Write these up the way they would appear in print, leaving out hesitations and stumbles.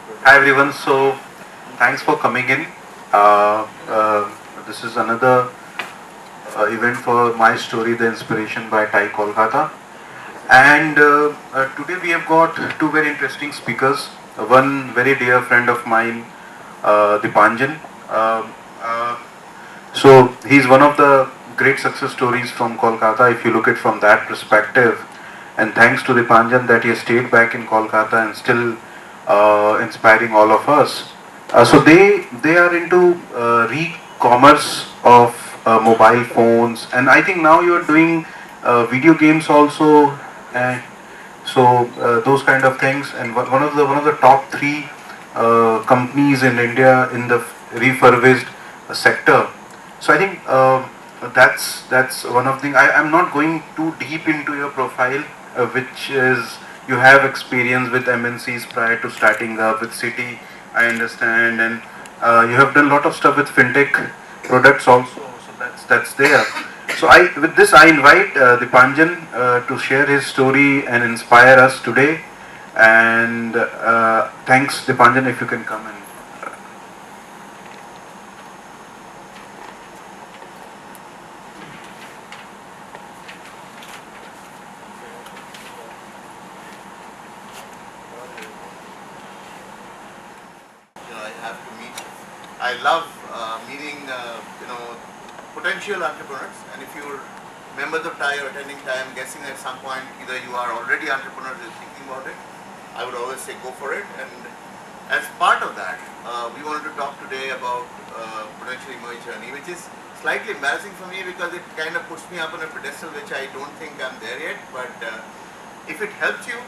Hi everyone. So thanks for coming in. Uh, uh, this is another event for my story, The Inspiration by Thai Kolkata. And today we have got two very interesting speakers. One very dear friend of mine, Dipanjan. Uh, so he's one of the great success stories from Kolkata if you look at from that perspective. And thanks to Dipanjan that he has stayed back in Kolkata and still inspiring all of us. So they are into re-commerce of mobile phones, and I think now you are doing video games also, and those kind of things. And one of the top three companies in India in the refurbished sector. So I think that's one of the thing. I'm not going too deep into your profile, which is you have experience with MNCs prior to starting up with City. I understand, and you have done a lot of stuff with fintech products also. So that's there. So with this I invite Dipanjan to share his story and inspire us today. And thanks, Dipanjan, if you can come and. I have to meet. I love meeting, potential entrepreneurs. And if you're members of TIE or attending TIE, I'm guessing at some point either you are already entrepreneurs or thinking about it. I would always say go for it. And as part of that, we wanted to talk today about potentially my journey, which is slightly embarrassing for me because it kind of puts me up on a pedestal which I don't think I'm there yet. But if it helps you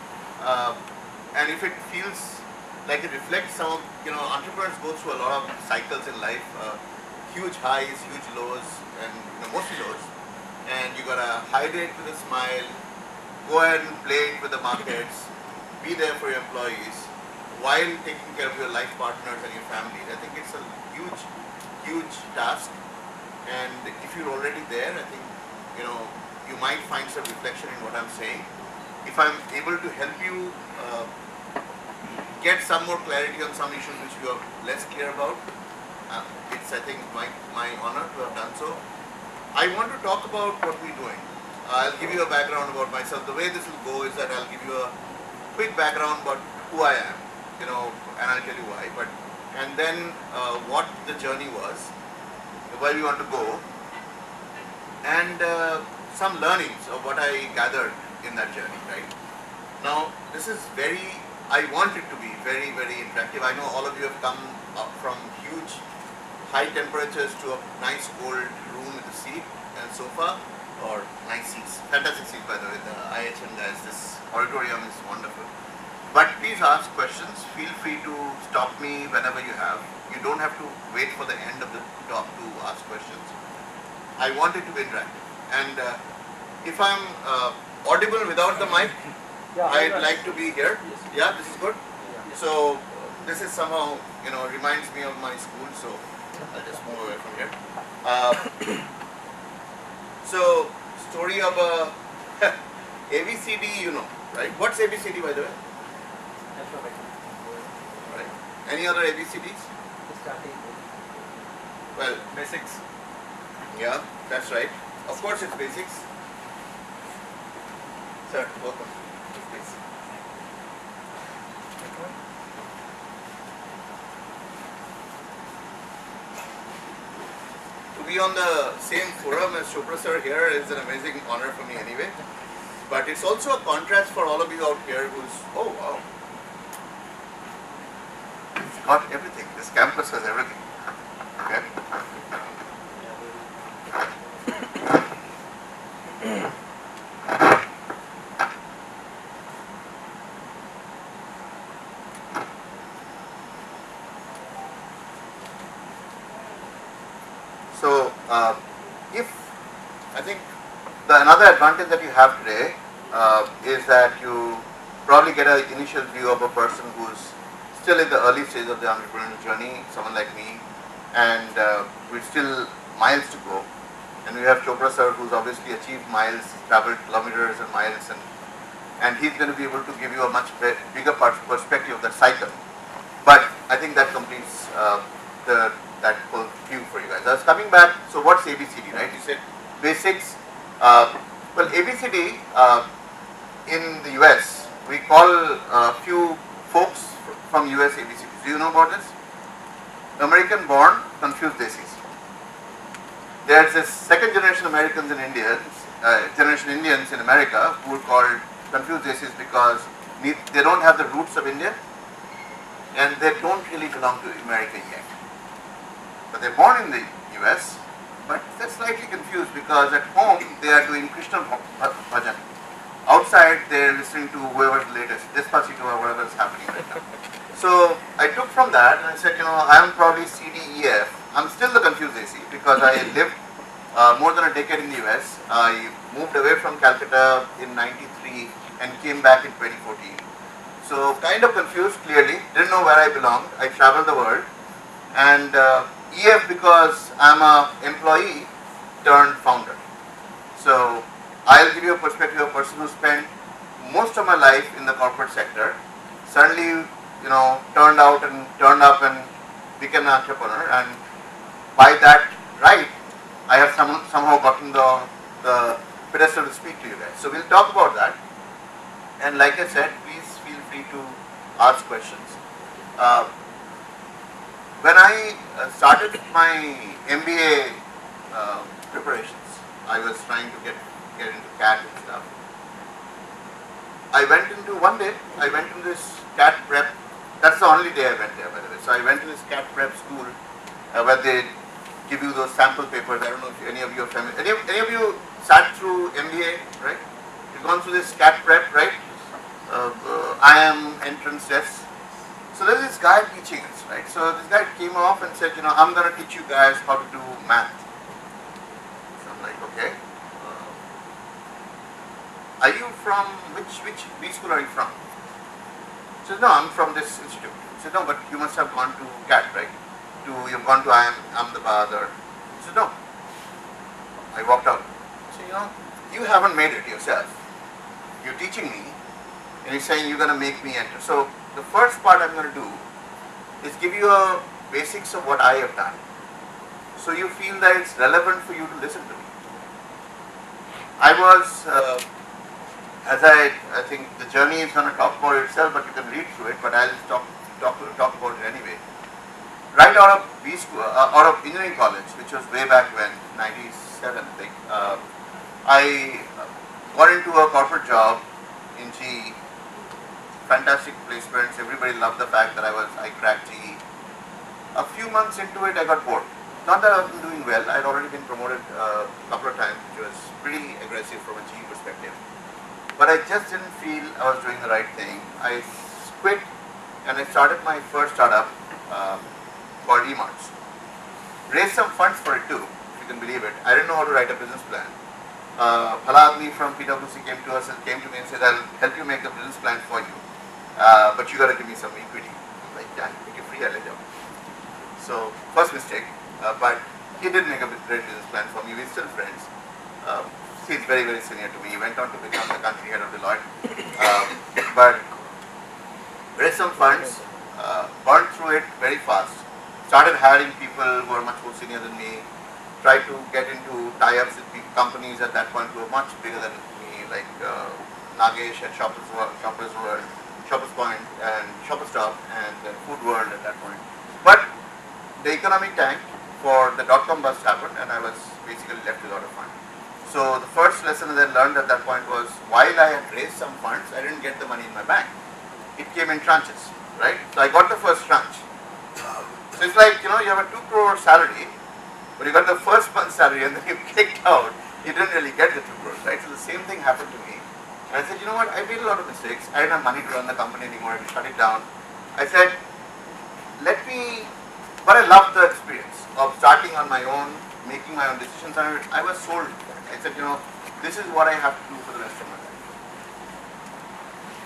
and if it feels like it reflects some of, entrepreneurs go through a lot of cycles in life, huge highs, huge lows, and mostly lows. And you gotta hide it with a smile, go ahead and play it with the markets, be there for your employees, while taking care of your life partners and your families. I think it's a huge, huge task. And if you're already there, I think, you might find some reflection in what I'm saying. If I'm able to help you get some more clarity on some issues which you are less clear about, it's, I think, my honor to have done so. I want to talk about what we're doing. I'll give you a background about myself. The way this will go is that I'll give you a quick background about who I am, and I'll tell you why. And then what the journey was, where we want to go, and some learnings of what I gathered in that journey. Right now, this is I want it to be very, very interactive. I know all of you have come up from huge high temperatures to a nice cold room with a seat and sofa, or nice seats, fantastic seats by the way. The IHM guys, this auditorium is wonderful. But please ask questions. Feel free to stop me whenever you have. You don't have to wait for the end of the talk to ask questions. I want it to be interactive. And if I'm audible without the mic, I'd like to be here. Yeah, this is good. So this is somehow, reminds me of my school. So I'll just move away from here. So story of a ABCD, right? What's ABCD, by the way? Right. Any other ABCDs? Well, Basics. yeah, that's right. Of course, it's basics. Sir, welcome. Please. To be on the same forum as Chopra sir here is an amazing honor for me anyway. But it's also a contrast for all of you out here who's, oh wow, it's got everything. This campus has everything. Okay. So, I think another advantage that you have today is that you probably get an initial view of a person who's still in the early stage of the entrepreneurial journey, someone like me, and we're still miles to go. And we have Chopra sir, who's obviously achieved miles, traveled kilometers and miles, and he's going to be able to give you a much bigger perspective of that cycle. But that whole view for you guys. I was coming back. So what's ABCD, right? You said basics. Well, ABCD in the US, we call a few folks from US ABCD. Do you know about this? American born, confused desis. There's this second generation Americans in India, generation Indians in America who are called confused desis because they don't have the roots of India and they don't really belong to America yet. But they're born in the US, but they're slightly confused because at home they are doing Krishna bhajan. Outside they're listening to whoever's latest, Despacito or whatever is happening right now. So I took from that and I said, I'm probably CDEF. I'm still the confused AC because I lived more than a decade in the US. I moved away from Calcutta in '93 and came back in 2014. So kind of confused clearly, didn't know where I belonged. I traveled the world. And EF because I'm a employee turned founder. So I'll give you a perspective of a person who spent most of my life in the corporate sector, suddenly turned out and turned up and became an entrepreneur, and by that right I have somehow gotten the pedestal to speak to you guys. So we'll talk about that, and like I said, please feel free to ask questions. When I started my MBA preparations, I was trying to get into CAT and stuff. I went into this CAT prep. That's the only day I went there, by the way. So I went to this CAT prep school where they give you those sample papers. I don't know if any of you are familiar. Any of you sat through MBA, right? You've gone through this CAT prep, right? IM entrance test. So there's this guy teaching us, right? So this guy came off and said, I'm going to teach you guys how to do math. So I'm like, okay. Are you from, which B school are you from? He says, no, I'm from this institute. He said, no, but you must have gone to CAT, right? You've gone to Ahmedabad or, he said, no. I walked out. I said, you haven't made it yourself. You're teaching me and you're saying you're going to make me enter. So the first part I'm going to do is give you a basics of what I have done. So you feel that it's relevant for you to listen to me. I was, as I think the journey is going to talk about itself, but you can read through it, but I'll talk about it anyway. Right out of B school, out of engineering college, which was way back when, 97 I think, I got into a corporate job in GE. Fantastic placements, everybody loved the fact that I cracked GE. A few months into it, I got bored. Not that I wasn't doing well, I'd already been promoted a couple of times, which was pretty aggressive from a GE perspective. But I just didn't feel I was doing the right thing. I quit and I started my first startup called eMarts. Raised some funds for it too, if you can believe it. I didn't know how to write a business plan. Paladni from PwC came to me and said, I'll help you make a business plan for you. But you got to give me some equity. I'm like, yeah, make it free, I'll let you. So, first mistake. But he did make a great business plan for me. We're still friends. He's very, very senior to me. He went on to become the country head of Deloitte. But raised some funds, burned through it very fast. Started hiring people who are much more senior than me. Tried to get into tie-ups with companies at that point who were much bigger than me, like Nagesh at Shoppers Point and Shoppers Stop and then Food World at that point. But the economic tank for the dot-com bust happened and I was basically left without a fund. So the first lesson that I learned at that point was, while I had raised some funds, I didn't get the money in my bank. It came in tranches, right? So I got the first tranche. So it's like, you have a 2 crore salary, but you got the first month's salary and then you kicked out. You didn't really get the 2 crores, right? So the same thing happened to me. And I said, you know what, I made a lot of mistakes. I didn't have money to run the company anymore. I had to shut it down. I said, but I loved the experience of starting on my own, making my own decisions. I was sold. I said, this is what I have to do for the rest of my life.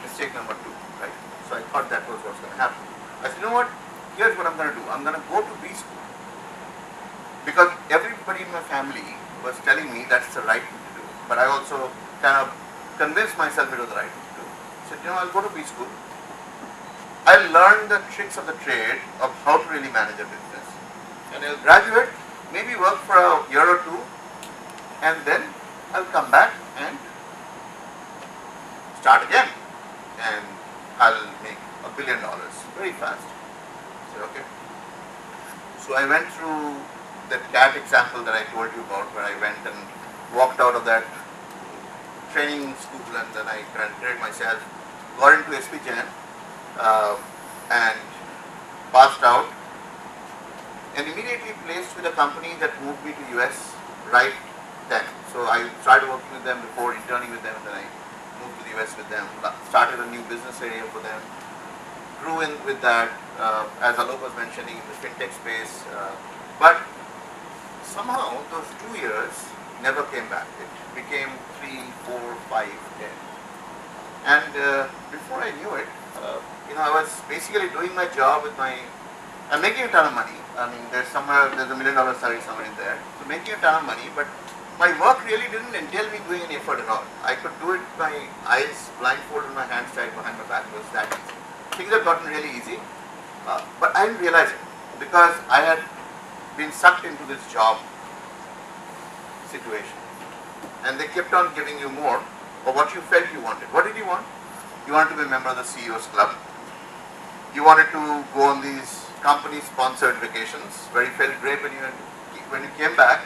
Mistake number 2, right? So I thought that was what's going to happen. I said, you know what? Here's what I'm going to do. I'm going to go to B school. Because everybody in my family was telling me that's the right thing to do. But I also kind of convinced myself it was the right thing to do. I said, I'll go to B school. I learned the tricks of the trade of how to really manage a business. And I'll graduate, maybe work for a year or two, and then I'll come back and start again. And I'll make $1 billion very fast. I said, okay. So I went through that cat example that I told you about, where I went and walked out of that training school, and then I graduated myself, got into HyperXchange, and passed out, and immediately placed with a company that moved me to US right then. So I started working with them before, interning with them, and then I moved to the US with them, started a new business area for them, grew in with that, as Alok was mentioning, in the fintech space, but somehow those 2 years never came back. It became 3, 4, 5, 10. And before I knew it, I was basically doing my job with I'm making a ton of money. I mean, there's $1 million salary somewhere in there. So making a ton of money, but my work really didn't entail me doing any effort at all. I could do it with my eyes blindfolded and my hands tied behind my back. It was that easy. Things have gotten really easy, but I didn't realize it because I had been sucked into this job situation. And they kept on giving you more of what you felt you wanted. What did you want? You wanted to be a member of the CEO's Club. You wanted to go on these company-sponsored vacations where you felt great when you came back.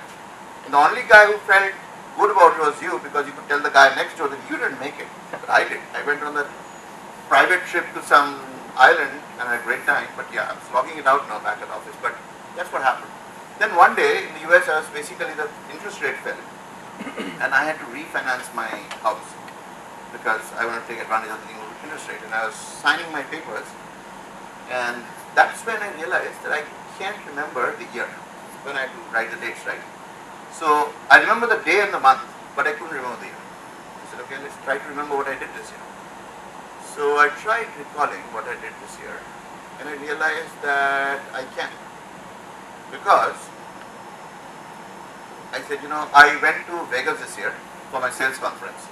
And the only guy who felt good about it was you, because you could tell the guy next door that you didn't make it. But I did. I went on that private trip to some island and had a great time. But yeah, I'm slogging it out now back at office. But that's what happened. Then one day in the US, I was basically, the interest rate fell. And I had to refinance my house because I wanted to take advantage of the new interest rate. And I was signing my papers. And that's when I realized that I can't remember the year when I had to write the dates right. So I remember the day and the month, but I couldn't remember the year. I said, okay, let's try to remember what I did this year. So I tried recalling what I did this year, and I realized that I can't. Because I said, I went to Vegas this year for my sales conference.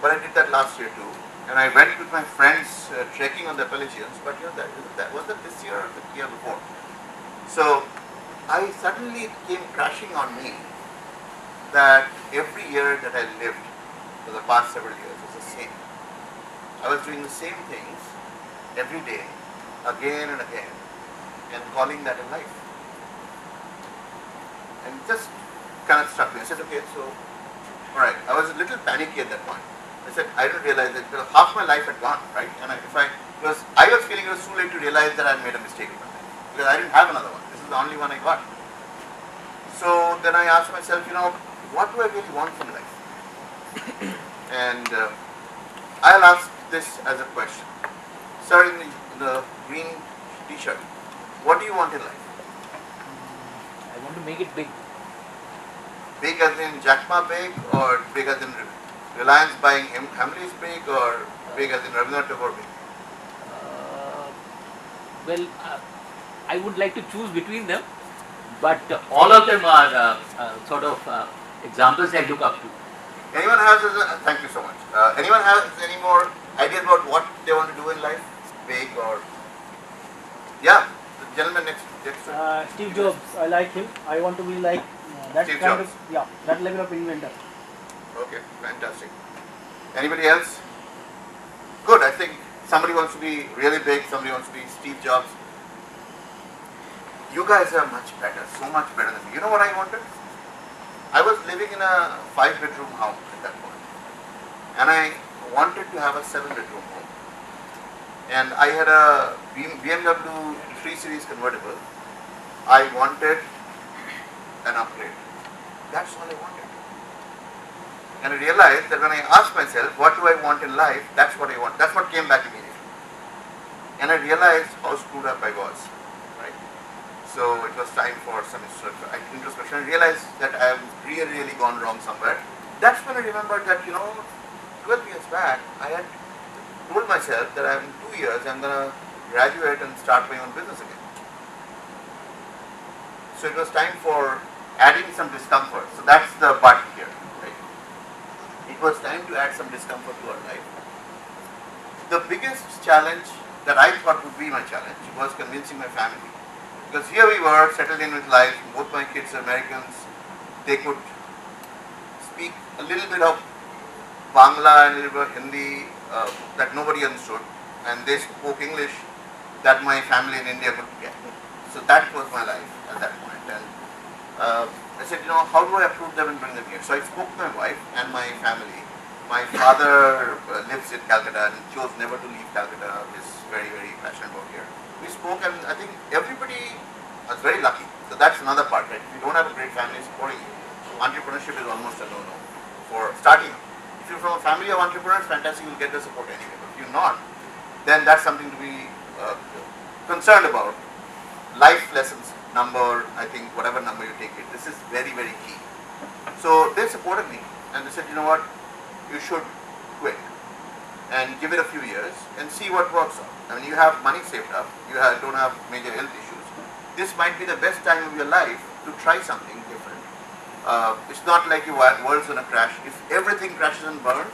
But I did that last year too. And I went with my friends trekking on the Appalachians, but was that this year or the year before? So I suddenly came crashing on me that every year that I lived for the past several years was the same. I was doing the same things every day, again and again, and calling that a life. And it just kind of struck me. I said, okay, so, alright, I was a little panicky at that point. I said, I didn't realize that half my life had gone, right? And I was feeling it was too late to realize that I had made a mistake in my life. Because I didn't have another one. This is the only one I got. So then I asked myself, what do I really want from life? And I'll ask this as a question. Sir, in the green t-shirt, what do you want in life? I want to make it big. Big as in Jack Ma big, or big as in Reliance buying Hamleys big, or big as in Rabindranath Tagore big? I would like to choose between them, but all of them are sort of examples I look up to. Anyone thank you so much. Anyone has any more ideas about what they want to do in life? Big or, yeah, the gentleman next to Steve Jobs, I like him. I want to be like that Steve kind Jobs. that level of inventor. Okay, fantastic. Anybody else? Good, I think somebody wants to be really big, somebody wants to be Steve Jobs. You guys are much better, so much better than me. You know what I wanted? I was living in a 5-bedroom house at that point. And I wanted to have a 7-bedroom home. And I had a BMW 3 Series convertible. I wanted an upgrade. That's all I wanted. And I realized that when I asked myself, what do I want in life, that's what I want. That's what came back immediately. And I realized how screwed up I was. Right? So it was time for some introspection. I realized that I have really gone wrong somewhere. That's when I remembered that, 12 years back, I had told myself that in 2 years I'm going to graduate and start my own business again. So it was time for adding some discomfort. So that's the part here. It was time to add some discomfort to our life. The biggest challenge that I thought would be my challenge was convincing my family. Because here we were, settled in with life, both my kids are Americans, they could speak a little bit of Bangla and a little bit of Hindi that nobody understood, and they spoke English that my family in India could get. So that was my life at that point. And I said, how do I approve them and bring them here? So I spoke to my wife and my family. My father lives in Calcutta and chose never to leave Calcutta. He's very, very passionate about here. We spoke, and I think everybody was very lucky. So that's another part, right? If you don't have a great family supporting you, entrepreneurship is almost a no-no for starting. If you're from a family of entrepreneurs, fantastic, you'll get the support anyway. But if you're not, then that's something to be concerned about. Life lessons number, I think whatever number you take it, this is very, very key. So they supported me and they said, you know what, you should quit and give it a few years and see what works out. I mean, you have money saved up, don't have major health issues. This might be the best time of your life to try something different. It's not like your world's going to crash. If everything crashes and burns,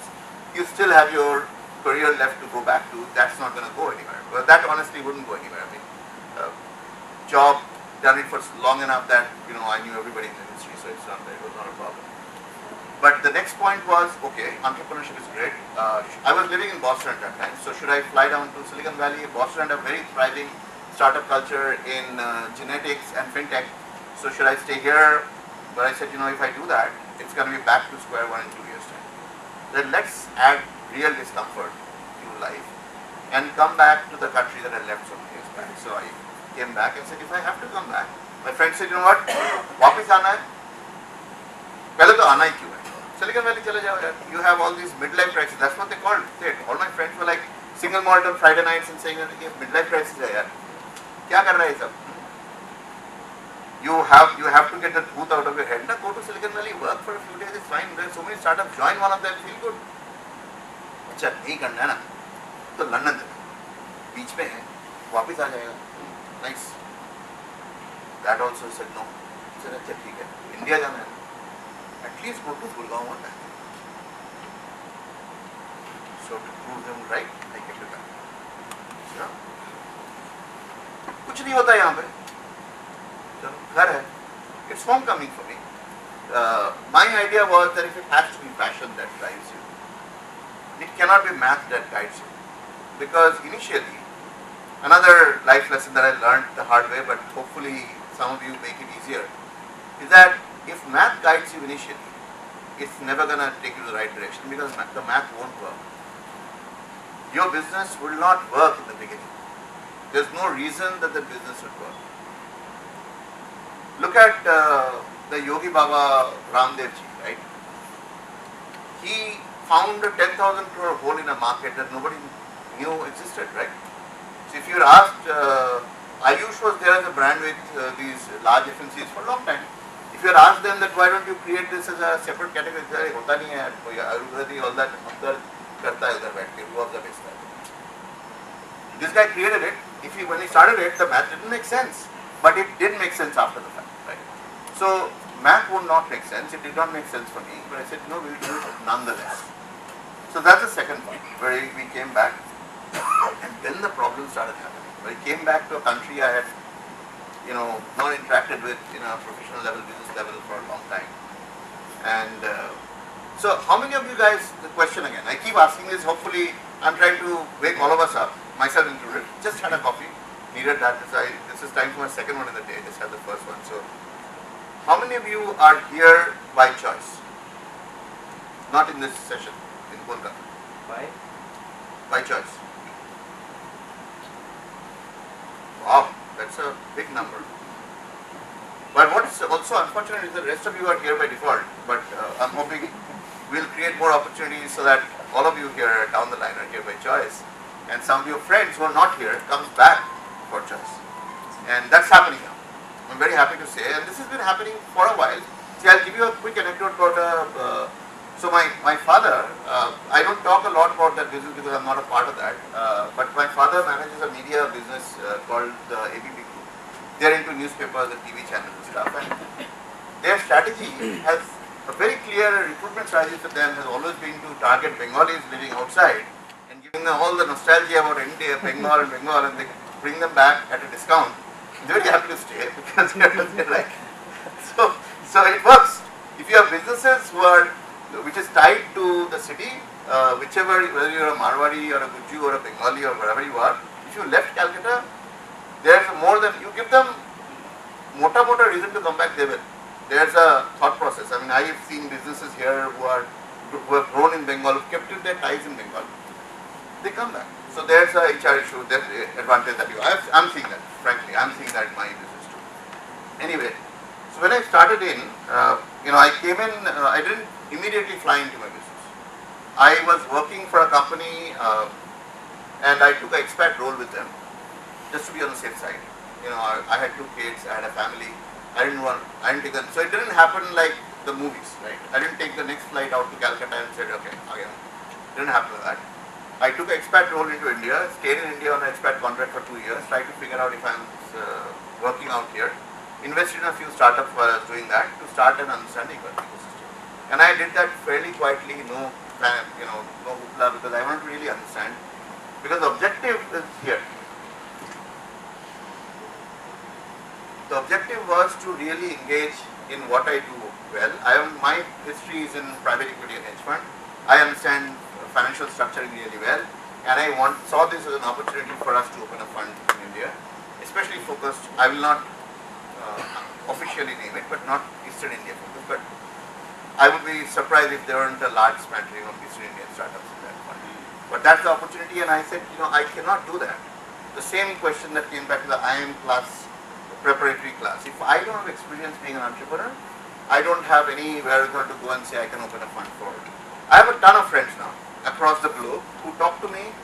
you still have your career left to go back to. That's not going to go anywhere. Well, that honestly wouldn't go anywhere. I mean, job, done it for long enough that I knew everybody in the industry, so it was not a problem. But the next point was, okay, entrepreneurship is great. I was living in Boston at that time, so should I fly down to Silicon Valley? Boston had a very thriving startup culture in genetics and fintech. So should I stay here? But I said, if I do that, it's going to be back to square one in 2 years' time. Then let's add real discomfort to life and come back to the country that I left so many years back. So I came back and said, if I have to come back, my friend said, you know what, वापस आना है, पहले तो आना ही क्यों है? Silicon Valley चले जाओ यार. You have all these midlife crises. That's what they called it. All my friends were like single malt on Friday nights and saying that ये midlife crisis है यार. क्या कर रहा है सब? You have to get the truth out of your head. Go to Silicon Valley, work for a few days, it's fine. There are so many startups. Join one of them, feel good. अच्छा नहीं करना है ना, तो London बीच में है, वापस आ जाएगा. Nice. That also said no. said अच्छा ठीक है, इंडिया जाना है. At least go to Gurgaon one time. So to prove them right, I came to that. कुछ नहीं होता यहाँ पे. चलो घर है. It's homecoming for me. My idea was that if it has to be passion that drives you, it cannot be math that guides you. Because initially, another life lesson that I learned the hard way, but hopefully some of you make it easier, is that if math guides you initially, it's never going to take you to the right direction because the math won't work. Your business will not work in the beginning. There's no reason that the business should work. Look at the Yogi Baba Ramdev ji, right? He found a 10,000 crore hole in a market that nobody knew existed, right? So if you're asked, Ayush was there as a brand with these large FMCs for a long time. If you're asked them that why don't you create this as a separate category, होता नहीं है, कोई Ayurvedi all that अंदर करता है उधर बैठ के, who of the best है. This guy created it. When he started it, the math didn't make sense, but it did make sense after the fact, right? So math would not make sense. It did not make sense for me, but I said no, we'll do it nonetheless. So that's the second point where we came back, and then the problem started happening. When I came back to a country I had, not interacted with in a professional level, business level for a long time, and so how many of you guys? The question again. I keep asking this. Hopefully, I'm trying to wake all of us up, myself included. Just had a coffee. Needed that. This is time for my second one in the day. Just had the first one. So, how many of you are here by choice? Not in this session in Kolkata. Why? By choice. Wow, that's a big number. But what is also unfortunate is the rest of you are here by default. But I'm hoping we'll create more opportunities so that all of you here down the line are here by choice, and some of your friends who are not here comes back for choice, and that's happening now. I'm very happy to say, and this has been happening for a while. See, I'll give you a quick anecdote about. So my father, I don't talk a lot about that business because I'm not a part of that. But my father manages a media business called the ABP Group. They're into newspapers and TV channels and stuff, and their strategy has a very clear recruitment strategy for them has always been to target Bengalis living outside and give giving them all the nostalgia about India, Bengal, and they bring them back at a discount. They're very happy to stay because they're like, so it works. If you have businesses which is tied to the city, whichever, whether you're a Marwari or a Guju or a Bengali or wherever you are, if you left Calcutta, there's more than, you give them mota reason to come back, they will. There's a thought process. I mean, I have seen businesses here who have grown in Bengal, who kept their ties in Bengal. They come back. So there's a HR issue, there's an advantage that I'm seeing that, frankly. I'm seeing that in my business too. Anyway, so when I started in, I came in, I didn't immediately fly into my business. I was working for a company and I took an expat role with them just to be on the safe side. I had 2 kids, I had a family. I didn't take them. So it didn't happen like the movies, right? I didn't take the next flight out to Calcutta and said, okay, again. It didn't happen like that. I took an expat role into India, stayed in India on an expat contract for 2 years, tried to figure out if I'm working out here. Invested in a few startups while I was doing that to start an understanding of the ecosystem. And I did that fairly quietly, no plan, no hoopla, because I wanted to really understand. Because the objective is here. The objective was to really engage in what I do well. My history is in private equity and hedge fund. I understand financial structuring really well, and I saw this as an opportunity for us to open a fund in India, especially focused. I will not officially name it, but not Eastern India focused. But I would be surprised if there weren't a large smattering of Eastern Indian startups in that fund. But that's the opportunity, and I said, I cannot do that. The same question that came back to the IM class, preparatory class. If I don't have experience being an entrepreneur, I don't have any wherewithal to go and say I can open a fund for it. I have a ton of friends now across the globe who talk to me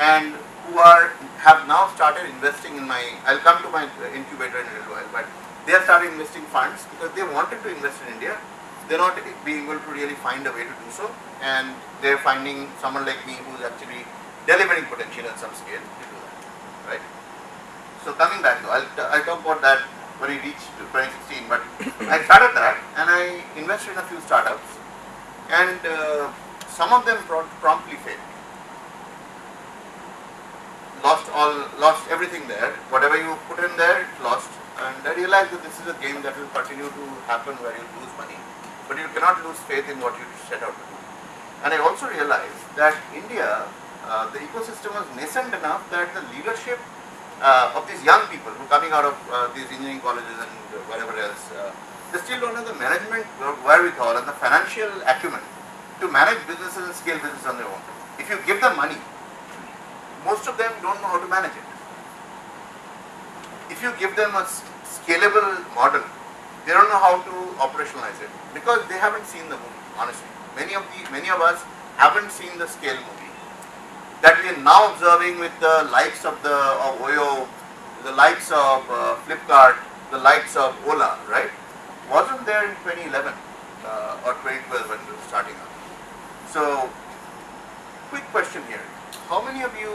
and who have now started investing in I'll come to my incubator in a little while, but they have started investing funds because they wanted to invest in India. They're not being able to really find a way to do so, and they're finding someone like me who's actually delivering potential at some scale to do that, right? So coming back though, I'll talk about that when we reach 2016, but I started that and I invested in a few startups, and some of them promptly failed. Lost everything there. Whatever you put in there, it's lost. And I realized that this is a game that will continue to happen where you lose money, but you cannot lose faith in what you set out to do. And I also realized that India, the ecosystem was nascent enough that the leadership of these young people who are coming out of these engineering colleges and whatever else, they still don't have the management wherewithal and the financial acumen to manage businesses and scale business on their own. If you give them money, most of them don't know how to manage it. If you give them a scalable model, they don't know how to operationalize it because they haven't seen the movie, honestly. Many of us haven't seen the scale movie that we are now observing with the likes of Oyo, the likes of Flipkart, the likes of Ola, right? Wasn't there in 2011 or 2012 when it was starting up. So, quick question here. How many of you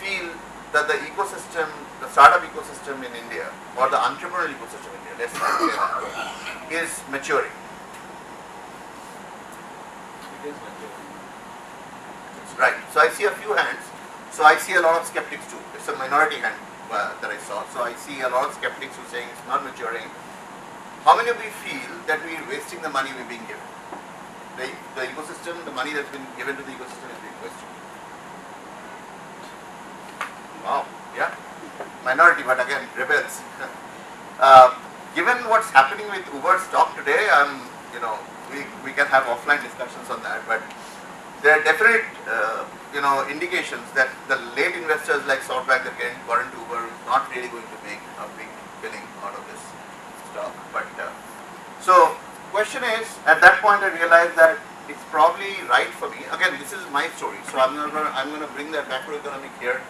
feel that the ecosystem, the startup ecosystem in India, or the entrepreneurial ecosystem in India, let's say that, is maturing? It is maturing. Right. So I see a few hands. So I see a lot of skeptics too. It's a minority hand that I saw. So I see a lot of skeptics who are saying it's not maturing. How many of you feel that we're wasting the money we're being given? The ecosystem, the money that's been given to the ecosystem is being wasted. Wow. Yeah. Minority, but again, rebels. Given what's happening with Uber stock today, we can have offline discussions on that, but there are definite, indications that the late investors like SoftBank that got into Uber are not really going to make a big billing out of this stock. But so, question is, at that point, I realized that it's probably right for me. Again, this is my story, so I'm going to bring that macroeconomic here,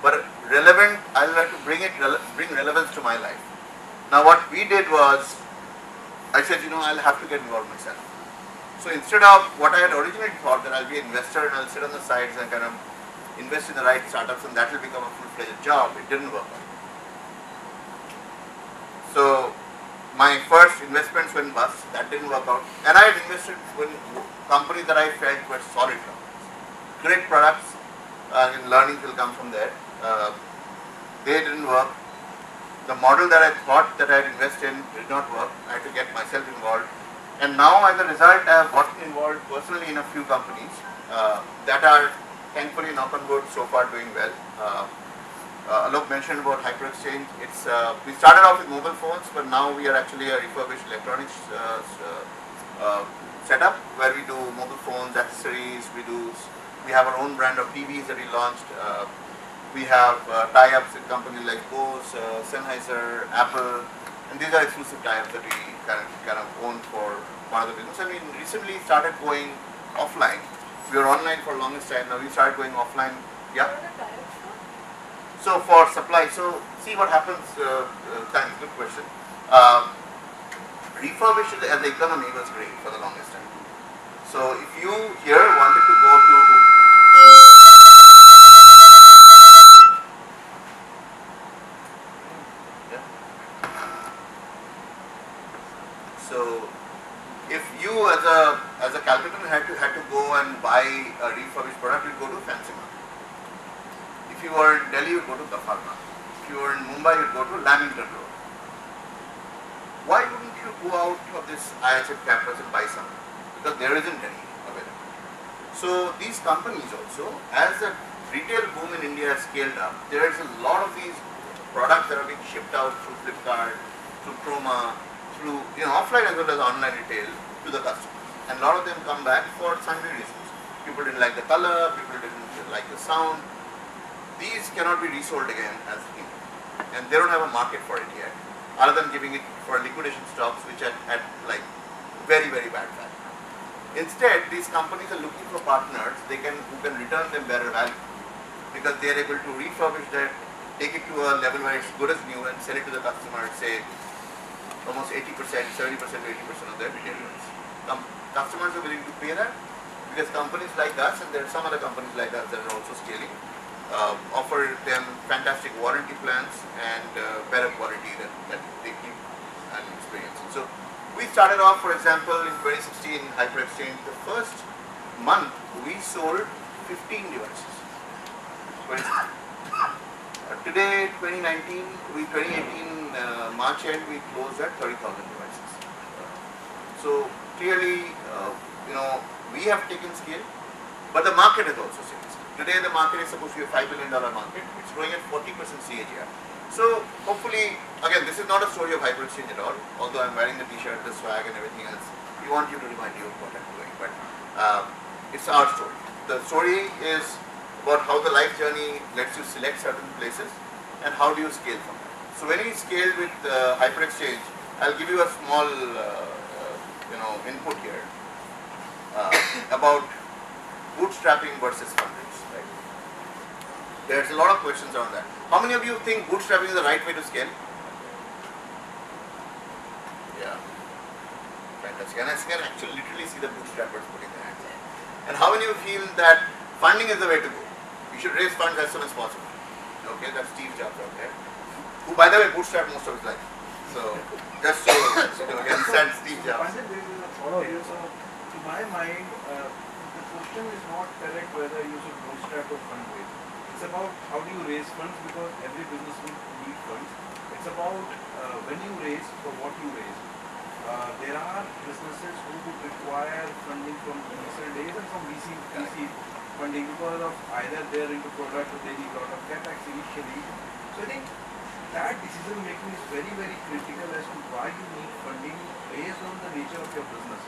but relevant. I'll have to bring relevance to my life. Now, what we did was, I said, I'll have to get involved myself. So instead of what I had originally thought that I'll be an investor and I'll sit on the sides and kind of invest in the right startups and that will become a full-fledged job, it didn't work out. So my first investments went bust, that didn't work out. And I had invested in companies that I felt were solid companies, great products, and learnings will come from there. They didn't work. The model that I thought that I'd invest in did not work. I had to get myself involved. And now as a result, I have gotten involved personally in a few companies that are thankfully, knock on wood, so far doing well. Alok mentioned about HyperXchange. We started off with mobile phones, but now we are actually a refurbished electronics setup where we do mobile phones, accessories. We have our own brand of TVs that we launched. We have tie-ups with companies like Bose, Sennheiser, Apple, and these are exclusive tie-ups that we kind of own for part of the business. I mean, recently started going offline. We were online for the longest time. Now we started going offline. Yeah. So for supply, so see what happens. Thanks, good question. Refurbished as the economy was great for the longest time. So if you here wanted to go to So, if you as a calculator had to go and buy a refurbished product, you'd go to Fancy Market. If you were in Delhi, you'd go to Gafar Market. If you were in Mumbai, you'd go to Lamington Road. Why wouldn't you go out of this IHF campus and buy something? Because there isn't any available. So these companies also, as the retail boom in India has scaled up, there is a lot of these products that are being shipped out through Flipkart, through Chroma, through offline as well as online retail to the customers. And a lot of them come back for sundry reasons. People didn't like the color, people didn't like the sound. These cannot be resold again as new. And they don't have a market for it yet, other than giving it for liquidation stocks which are at like very, very bad value. Instead, these companies are looking for partners who can return them better value, because they are able to refurbish that, take it to a level where it's good as new and sell it to the customer, say almost 80%, 70% to 80% of their retail rates. Customers are willing to pay that because companies like us, and there are some other companies like us that are also scaling, offer them fantastic warranty plans and better quality that they keep and experience. So we started off, for example, in 2016 HyperXchange, the first month we sold 15 devices. Today, 2018 March end, we closed at 30,000 devices. So clearly, we have taken scale, but the market has also taken scale. Today, the market is supposed to be a $5 billion market. It's growing at 40% CAGR. So hopefully, again, this is not a story of HyperXchange at all. Although I'm wearing the T-shirt, the swag, and everything else, we want you to remind you of what I'm doing. But it's our story. The story is about how the life journey lets you select certain places and how do you scale from that. So when we scaled with HyperXchange, I'll give you a small input here about bootstrapping versus fundraise. Right? There's a lot of questions around that. How many of you think bootstrapping is the right way to scale? Yeah, fantastic. And I can actually literally see the bootstrappers putting their hands up. And how many of you feel that funding is the way to go? You should raise funds as soon as possible. Okay, that's Steve Jobs out there, who, by the way, bootstrapped most of his life. So, just so understand Steve Jobs. To my mind, the question is not correct whether you should bootstrap or fundraise. It's about how do you raise funds, because every business will need funds. It's about when you raise, for what you raise. There are businesses who would require funding from initial days and from VC funding because of either they're into product or they need a lot of capex initially. So I think that decision making is very, very critical as to why you need funding based on the nature of your business.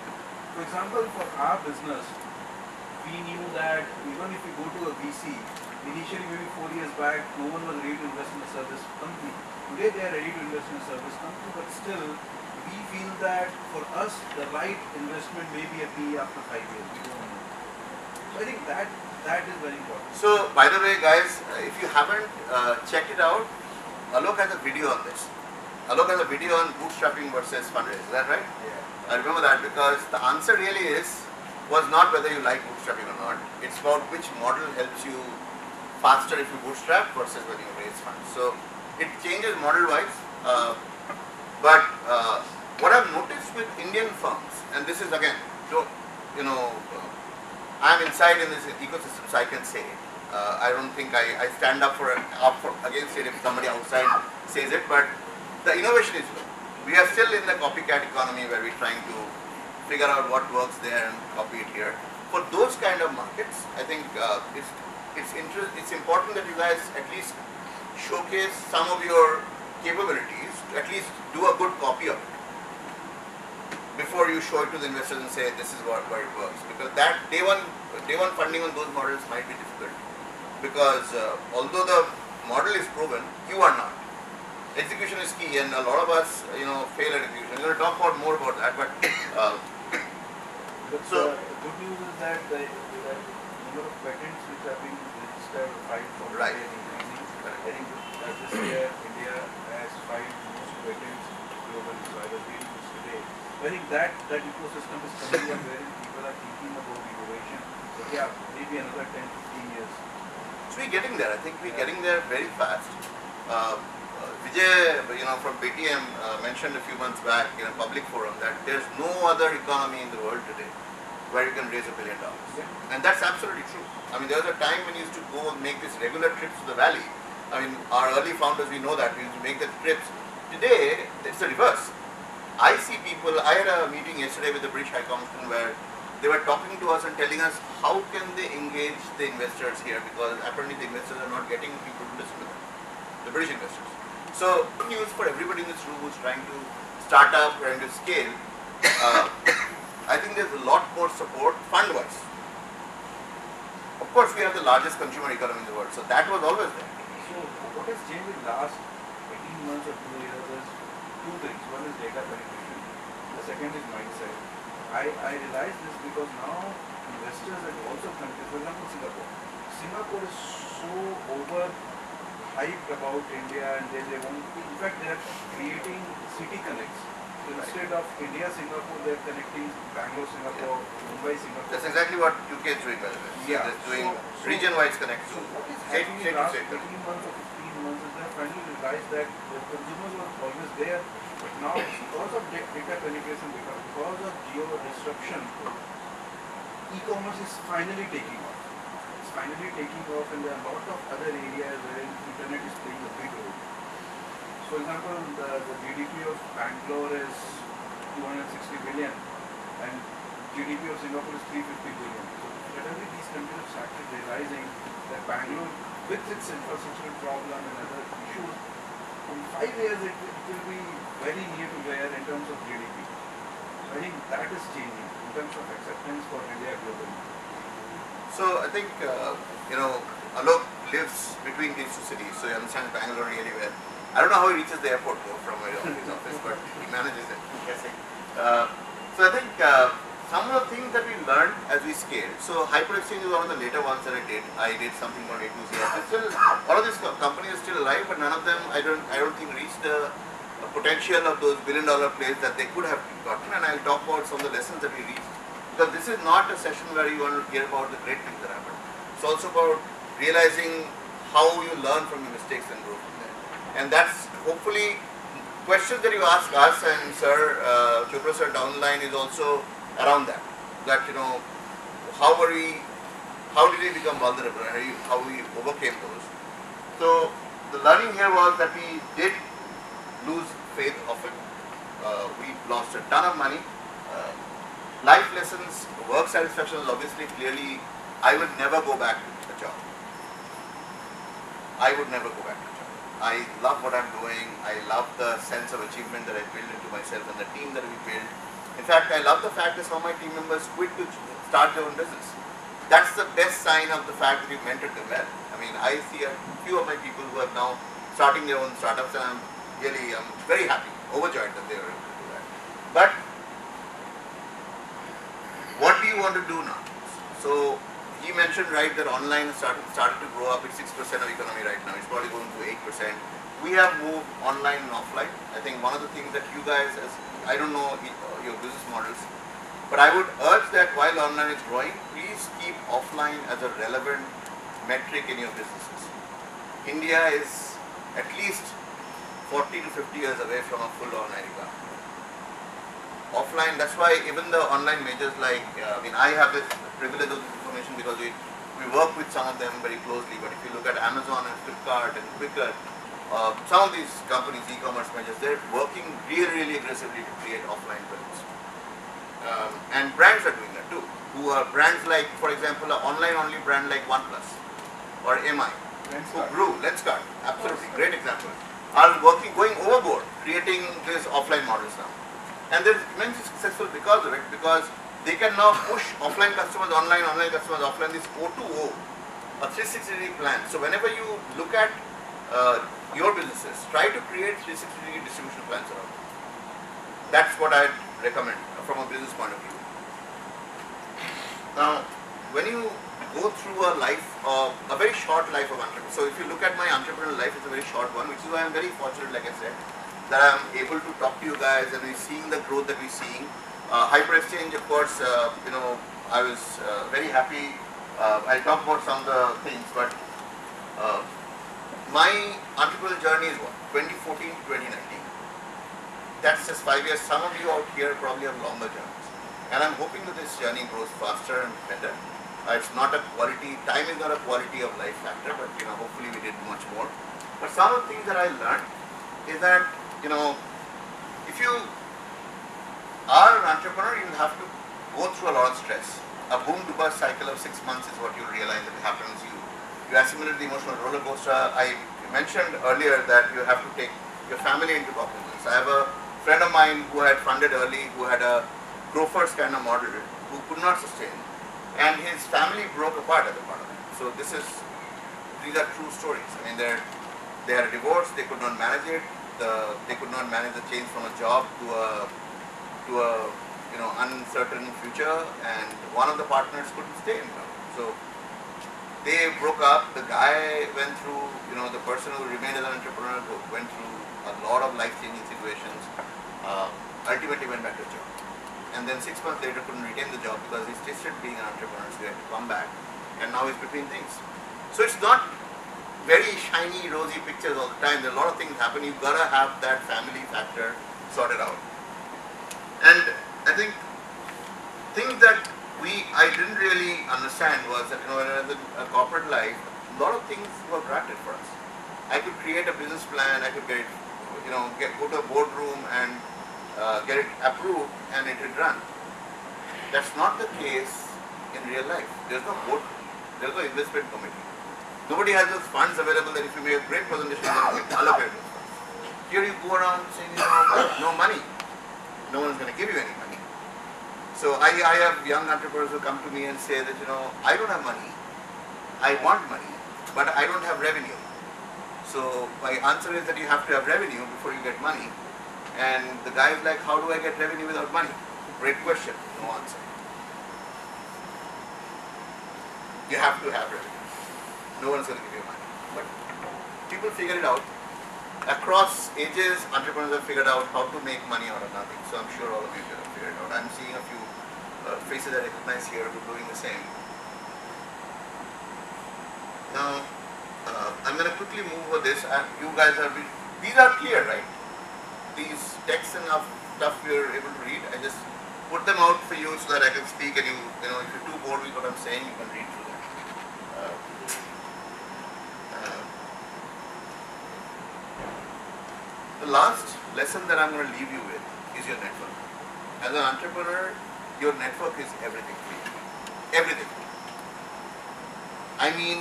For example, for our business, we knew that even if we go to a VC, initially maybe 4 years back, no one was ready to invest in a service company. Today they are ready to invest in a service company, but still we feel that for us the right investment may be a PE after 5 years. We don't know. So I think that is very important. So, by the way, guys, if you haven't checked it out, Alok has a video on this. Alok has a video on bootstrapping versus fundraise. Is that right? Yeah. I remember that because the answer really was not whether you like bootstrapping or not. It's about which model helps you faster if you bootstrap versus when you raise funds. So it changes model-wise. But what I've noticed with Indian firms, and this is again, I'm inside in this ecosystem, so I can say, I don't think I stand up against it if somebody outside says it, but the innovation is good. We are still in the copycat economy where we're trying to figure out what works there and copy it here. For those kind of markets, I think it's important that you guys at least showcase some of your capabilities, to at least do a good copy of it before you show it to the investors and say this is where it works. Because that day one funding on those models might be difficult. Because although the model is proven, you are not. Execution is key, and a lot of us, fail at execution. We're going to talk more about that, but the good news is that the number of patents which are being registered or filed from Right. India is increasing. I think that this year India has filed most patents globally. So I was reading this today. I think that ecosystem is coming up wherein people are thinking about innovation. So yeah, maybe another 10-15 years. so we're getting there. I think we're getting there very fast. Vijay, from Paytm mentioned a few months back in a public forum that there's no other economy in the world today where you can raise $1 billion. Yeah. And that's absolutely true. I mean, there was a time when you used to go and make these regular trips to the valley. I mean, our early founders, we know that, we used to make the trips. Today, it's the reverse. I see people, I had a meeting yesterday with the British High Commission where they were talking to us and telling us how can they engage the investors here, because apparently the investors are not getting people to listen to them, the British investors. So, good news for everybody in this room who's trying to start up, trying to scale. I think there's a lot more support fund-wise. Of course, we have the largest consumer economy in the world, so that was always there. So what has changed in the last 18 months or 2 years is two things. One is data penetration. The second is mindset. I realize this because now investors and also countries, for example Singapore. Singapore is so overhyped about India, and they want, in fact they are creating city connects. So instead of India, Singapore, they are connecting Bangalore, Singapore, Mumbai, Singapore. That's exactly what UK is doing, by the way. Yeah. They're doing So region-wise connect to what is state happening to in the last state. 18 months or 15 months is they have finally realized that the consumers were always there, but now because of data penetration, because of geo disruption, e-commerce is finally taking off. It's finally taking off, and there are a lot of other areas where internet is playing a big role. For example, the GDP of Bangalore is 260 billion and GDP of Singapore is 350 billion. So suddenly these countries have started realizing that Bangalore, with its infrastructural problem and other issues, in 5 years it will be very near to where in terms of GDP. So I think that is changing in terms of acceptance for India globally. So I think, Alok lives between these two cities, so he understands Bangalore really well. I don't know how he reaches the airport though from his office, but he manages it, I'm guessing. So I think some of the things that we learned as we scaled. So HyperXchange is one of the later ones that I did. I did something called A2Z. Still, all of these companies are still alive, but none of them I don't think reached the potential of those $1 billion plays that they could have gotten. And I'll talk about some of the lessons that we reached. Because this is not a session where you want to hear about the great things that happened. It's also about realizing how you learn from your mistakes and grow from there. And that's hopefully questions that you ask us and Sir Chopra sir down the line is also around that. That how did we become vulnerable and how we overcame those. So the learning here was that we did lose faith of it. We lost a ton of money. Life lessons, work satisfaction is obviously clearly, I would never go back to the job. I would never go back to the job. I love what I'm doing. I love the sense of achievement that I built into myself and the team that we built. In fact, I love the fact that some of my team members quit to start their own business. That's the best sign of the fact that you mentored them well. I mean, I see a few of my people who are now starting their own startups, and I'm very happy, overjoyed that they were able to do that. But what do you want to do now? So he mentioned that online has started to grow up. It's 6% of economy right now. It's probably going to 8%. We have moved online and offline. I think one of the things that you guys, I don't know your business models, but I would urge that while online is growing, please keep offline as a relevant metric in your businesses. India is at least 40 to 50 years away from a full online economy. Offline, that's why even the online majors I have this privilege of this information because we We work with some of them very closely, but if you look at Amazon and Flipkart and Quicker, some of these companies, e-commerce majors, they're working really, really aggressively to create offline presence. And brands are doing that too. Who are brands like, for example, an online-only brand like OnePlus or MI, who grew, Lenskart, absolutely, great example, are going overboard, creating these offline models now. And they're immensely successful because of it, because they can now push offline customers online, online customers offline, this O2O, a 360-degree plan. So whenever you look at your businesses, try to create 360-degree distribution plans around it. That's what I'd recommend from a business point of view. Now, when you go through a life of, a very short life of entrepreneur, so if you look at my entrepreneurial life, it's a very short one, which is why I'm very fortunate, like I said, that I'm able to talk to you guys and we're seeing the growth that we're seeing. HyperXchange, of course, I was very happy. I'll talk about some of the things, but my entrepreneurial journey is what? 2014 to 2019. That's just 5 years. Some of you out here probably have longer journeys. And I'm hoping that this journey grows faster and better. It's not a quality, time is not a quality of life factor, but hopefully we did much more. But some of the things that I learned is that, if you are an entrepreneur, you have to go through a lot of stress. A boom to bust cycle of 6 months is what you realize that happens. You assimilate the emotional roller coaster. I mentioned earlier that you have to take your family into cognizance. I have a friend of mine who had funded early, who had a grow first kind of model, who could not sustain, and his family broke apart as a part of it. So these are true stories. I mean, they had a divorce, they could not manage it. They could not manage the change from a job to a uncertain future, and one of the partners couldn't stay in town. So they broke up. The guy went through, the person who remained as an entrepreneur went through a lot of life-changing situations. Ultimately went back to a job, and then 6 months later couldn't retain the job because he's tasted being an entrepreneur, so he had to come back, and now he's between things. So it's not very shiny, rosy pictures all the time. There are a lot of things happen. You've got to have that family factor sorted out. And I think things that I didn't really understand was that when I was in a corporate life, a lot of things were granted for us. I could create a business plan. I could get go to a boardroom and get it approved, and it would run. That's not the case in real life. There's no boardroom. There's no investment committee. Nobody has those funds available that if you make a great presentation, you can allocate those funds. Here you go around saying, no money. No one's going to give you any money. So I have young entrepreneurs who come to me and say that, I don't have money. I want money, but I don't have revenue. So my answer is that you have to have revenue before you get money. And the guy is like, how do I get revenue without money? Great question, no answer. You have to have revenue. No one's going to give you money. But people figure it out. Across ages, entrepreneurs have figured out how to make money out of nothing. So I'm sure all of you have figured it out. I'm seeing a few faces I recognize here who are doing the same. Now, I'm going to quickly move over this. You guys these are clear, right? These texts and stuff you're able to read. I just put them out for you so that I can speak, and if you're too bored with what I'm saying, you can read through them. The last lesson that I'm going to leave you with is your network. As an entrepreneur, your network is everything for you. Everything. I mean,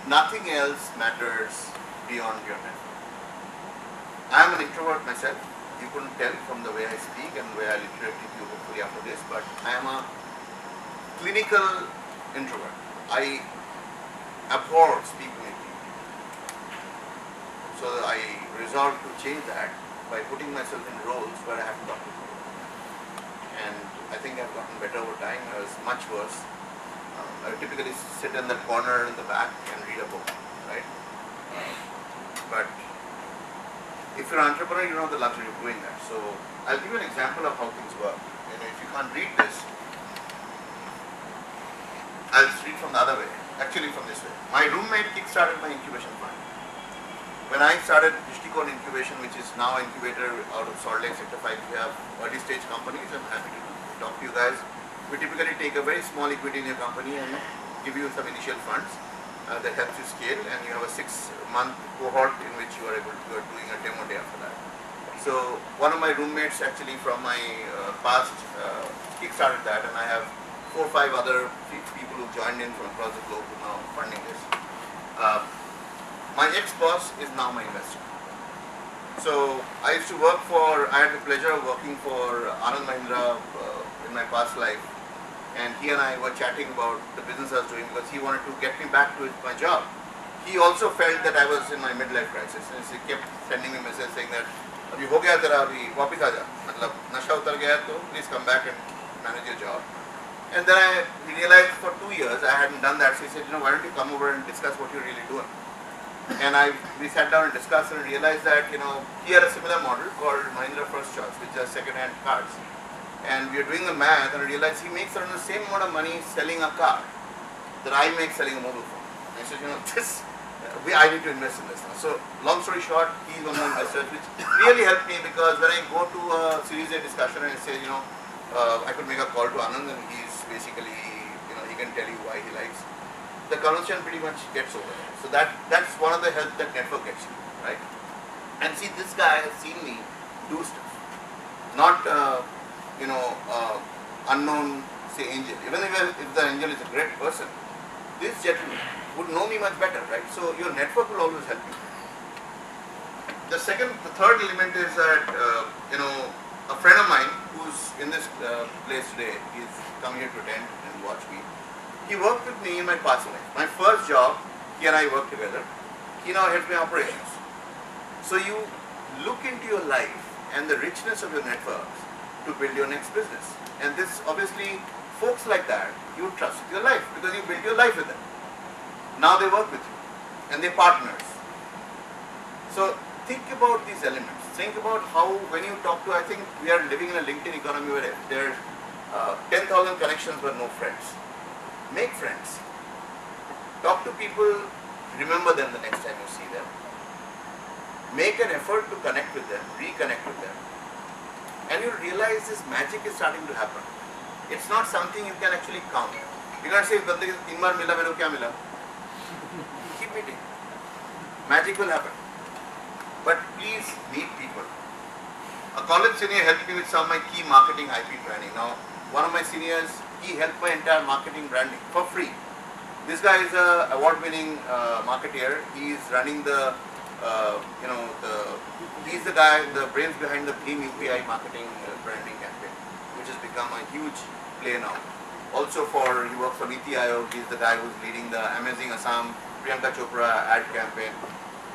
nothing else matters beyond your network. I'm an introvert myself. You couldn't tell from the way I speak and the way I'll interact with you hopefully after this, but I am a clinical introvert. I abhor speaking with people. So I resolved to change that by putting myself in roles where I have to talk to people. And I think I've gotten better over time. I was much worse. I would typically sit in the corner in the back and read a book, right? But if you're an entrepreneur, you know the luxury of doing that. So I'll give you an example of how things work. If you can't read this, I'll read from the other way. Actually from this way. My roommate kickstarted my incubation fund. When I started Dristikon Incubation, which is now an incubator out of Salt Lake Sector 5, we have early stage companies. I'm happy to talk to you guys. We typically take a very small equity in your company and give you some initial funds that helps you scale, and you have a 6-month cohort in which you are doing a demo day after that. So one of my roommates actually from my past kickstarted that, and I have 4 or 5 other people who joined in from across the globe who are now funding this. My ex-boss is now my investor. So I used to I had the pleasure of working for Anand Mahindra in my past life, and he and I were chatting about the business I was doing because he wanted to get me back to my job. He also felt that I was in my midlife crisis, and he kept sending me messages saying that अभी हो गया तेरा अभी वापस आ जा मतलब नशा उतर गया तो please come back and manage your job. And then he realized for 2 years I hadn't done that, so he said, you know, why don't you come over and discuss what you're really doing? And we sat down and discussed and realized that, you know, he had a similar model called Mahindra First Choice, which is second-hand cars. And we are doing the math and realized he makes around the same amount of money selling a car that I make selling a mobile phone. And I said, you know, I need to invest in this now. So, long story short, he's one of the investors, which really helped me because when I go to a Series A discussion and I say, you know, I could make a call to Anand and he's basically, you know, he can tell you why he likes. The conversation pretty much gets over there. So that's one of the help that network gets you, right? And see, this guy has seen me do stuff. Not, you know, unknown, say, angel. Even if the angel is a great person, this gentleman would know me much better, right? So your network will always help you. The third element is that, you know, a friend of mine who's in this place today, he's come here to attend and watch me. He worked with me in my past life. My first job, he and I worked together. He now helps me operations. So you look into your life and the richness of your networks to build your next business. And this obviously, folks like that, you trust with your life because you built your life with them. Now they work with you and they're partners. So think about these elements. Think about how when you talk to, I think we are living in a LinkedIn economy where there are 10,000 connections but no friends. Make friends. Talk to people, remember them the next time you see them. Make an effort to connect with them, reconnect with them. And you realize this magic is starting to happen. It's not something you can actually count. You can't say, "Bande ke 3 baar mila, mere ko kya mila?" Keep meeting. Magic will happen. But please meet people. A college senior helped me with some of my key marketing IP training. Now, one of my seniors, he helped my entire marketing branding for free. This guy is an award-winning marketeer. He is running the, you know, he's the guy, the brains behind the Bhim UPI marketing branding campaign, which has become a huge play now. Also he works for Niti Aayog. He's the guy who's leading the Amazing Assam Priyanka Chopra ad campaign.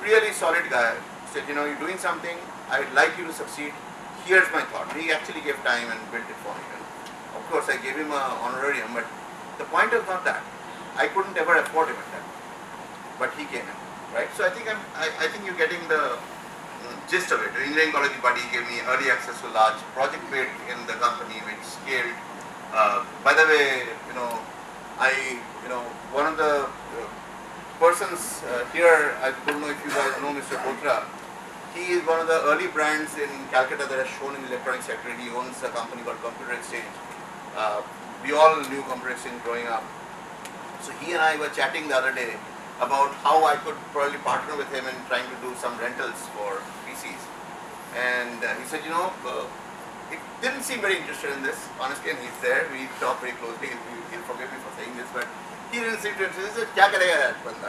Really solid guy. Said, you know, you're doing something, I'd like you to succeed. Here's my thought. He actually gave time and built it for me. And of course, I gave him an honorarium, but the point is not that. I couldn't ever afford him at that. But he came in, right? So I think you're getting the gist of it. The engineering college buddy gave me early access to large project bid in the company which scaled. By the way, one of the persons here, I don't know if you guys know Mr. Botra. He is one of the early brands in Calcutta that has shown in the electronic sector. He owns a company called HyperXchange. We all knew HyperXchange growing up. So he and I were chatting the other day about how I could probably partner with him in trying to do some rentals for PCs. And he said, you know, he didn't seem very interested in this, honestly, and he's there. We talk very closely. He'll forgive me for saying this, but he didn't seem to be interested. He said, क्या करेगा यार बंदा?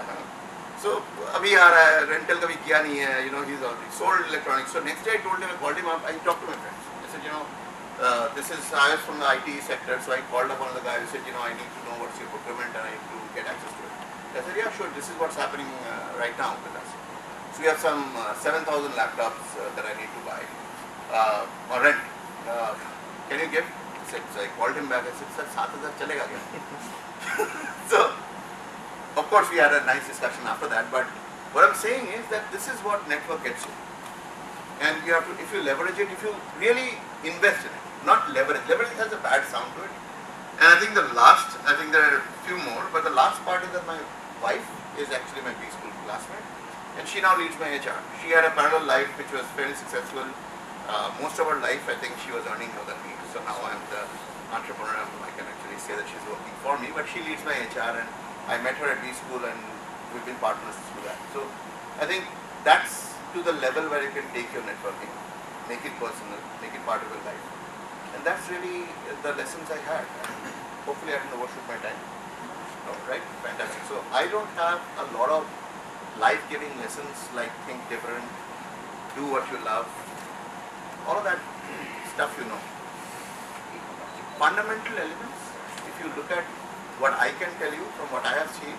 So अभी आ रहा है, rental कभी किया नहीं है, you know, he's already sold electronics. So next day I told him, I called him up, I talked to my friends. I said, you know, I was from the IT sector, so I called up one of the guys who said, you know, I need to know what's your procurement and I need to get access to it. I said, yeah, sure, this is what's happening right now with us. So we have some 7,000 laptops that I need to buy or rent. Can you give? So I called him back, I said, sir, 7,000 chalega kya? So, of course, we had a nice discussion after that, but what I'm saying is that this is what network gets you. And you have to, if you leverage it, if you really invest in it, not leverage. Leverage has a bad sound to it. And I think there are a few more, but the last part is that my wife is actually my B-school classmate, and she now leads my HR. She had a parallel life which was fairly successful. Most of her life, I think she was earning more than me. So now I'm the entrepreneur. I can actually say that she's working for me, but she leads my HR, and I met her at B school and we've been partners through that. So I think that's to the level where you can take your networking, make it personal, make it part of your life. And that's really the lessons I had. And hopefully I didn't overshoot my time. No, right? Fantastic. So I don't have a lot of life-giving lessons like think different, do what you love, all of that stuff you know. Fundamental elements, if you look at what I can tell you from what I have seen,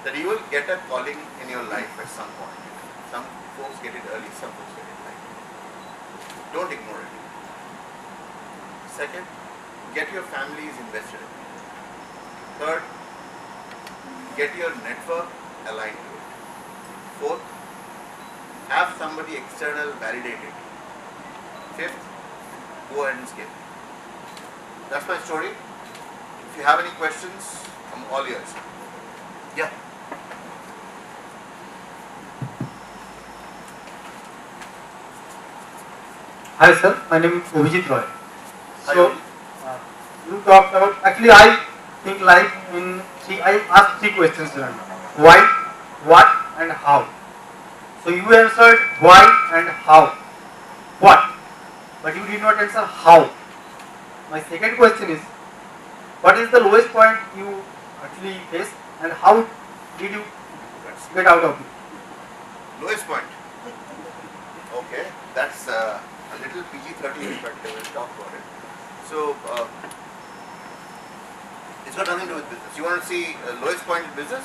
that you will get a calling in your life at some point. Some folks get it early, some folks get it late. Don't ignore it. Second, get your families invested in it. Third, get your network aligned to it. Fourth, have somebody external validate it. Fifth, go ahead and scale. That's my story. If you have any questions, I'm all ears. Yeah. Hi sir, my name is Abhijit Roy. Hi, So, you talked about, actually I think like I asked three questions here. Why, what and how. So you answered why and how. What? But you did not answer how. My second question is, what is the lowest point you actually faced and how did you get out of it? Lowest point. Okay, that's a little PG-13, but we'll talk about it. So, it's got nothing to do with business. You want to see lowest point in business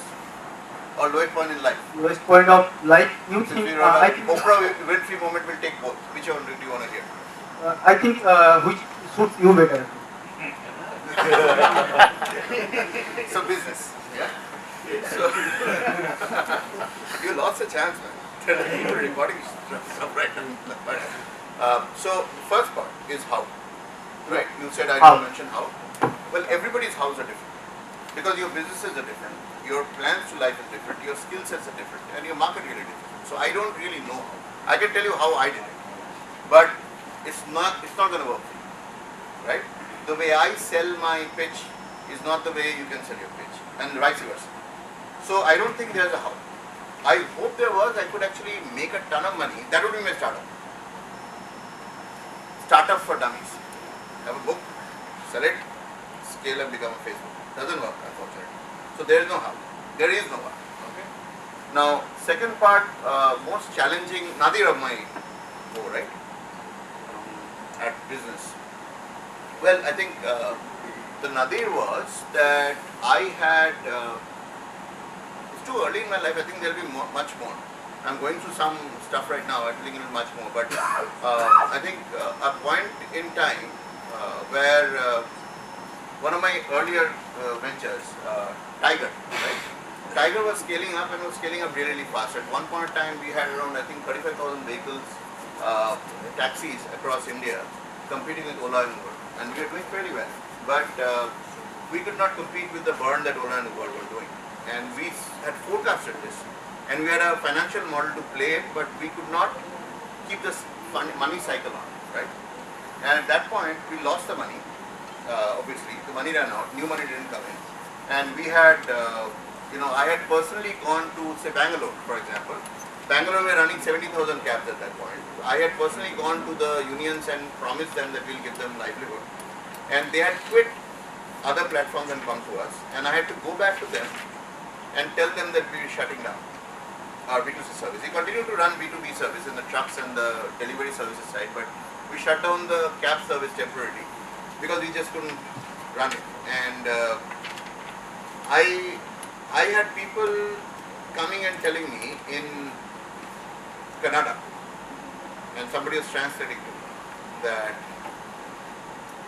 or lowest point in life? Lowest point of life, you Since think, we run I a think, Oprah Winfrey moment, will take both. Which one do you want to hear? I think which suits you better. So business. Yeah. So you lost a chance, man. You're recording stuff right now. So first part is how. Right? You said I How. didn't mention how. Well, everybody's hows are different because your businesses are different, your plans to life is different, your skill sets are different, and your market really different. So I don't really know how. I can tell you how I did it, but it's not going to work for you, right? The way I sell my pitch is not the way you can sell your pitch, and vice versa. So I don't think there's a how. I hope there was. I could actually make a ton of money. That would be my startup. Startup for dummies. Have a book, sell it, scale and become a Facebook. Doesn't work, unfortunately. So there is no how. There is no how. Okay. Now, second part, most challenging. Nadir of my go, right? At business. Well, I think the nadir was that I had, it's too early in my life, I think there will be much more. I'm going through some stuff right now, I think it will be much more, but I think a point in time where one of my earlier ventures, Tiger, right? Tiger was scaling up and was scaling up really, really fast. At one point in time, we had around, I think, 35,000 vehicles, taxis across India, competing with Ola and Uber. And we were doing fairly well. But we could not compete with the burn that Ola and Uber were doing. And we had forecasted this. And we had a financial model to play it, but we could not keep this money cycle on, right? And at that point, we lost the money, obviously. The money ran out, new money didn't come in. And we had, I had personally gone to, say, Bangalore, for example. Bangalore were running 70,000 cabs at that point. I had personally gone to the unions and promised them that we'll give them livelihood. And they had quit other platforms and come to us. And I had to go back to them and tell them that we were shutting down our B2C service. We continue to run B2B service in the trucks and the delivery services side, but we shut down the cab service temporarily because we just couldn't run it. And I had people coming and telling me in Kannada, and somebody was translating to me that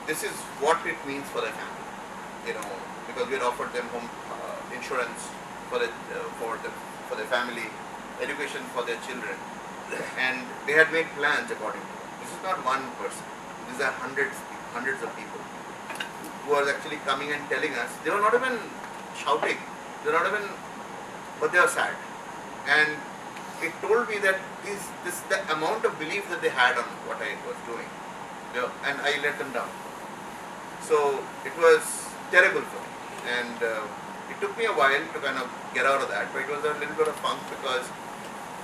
this is what it means for their family, because we had offered them home insurance for their family, education for their children, and they had made plans according to that. This is not one person; these are hundreds of people who are actually coming and telling us. They were not even shouting, but they were sad, and it told me that the amount of belief that they had on what I was doing, and I let them down. So it was terrible for me. And It took me a while to kind of get out of that, but it was a little bit of funk because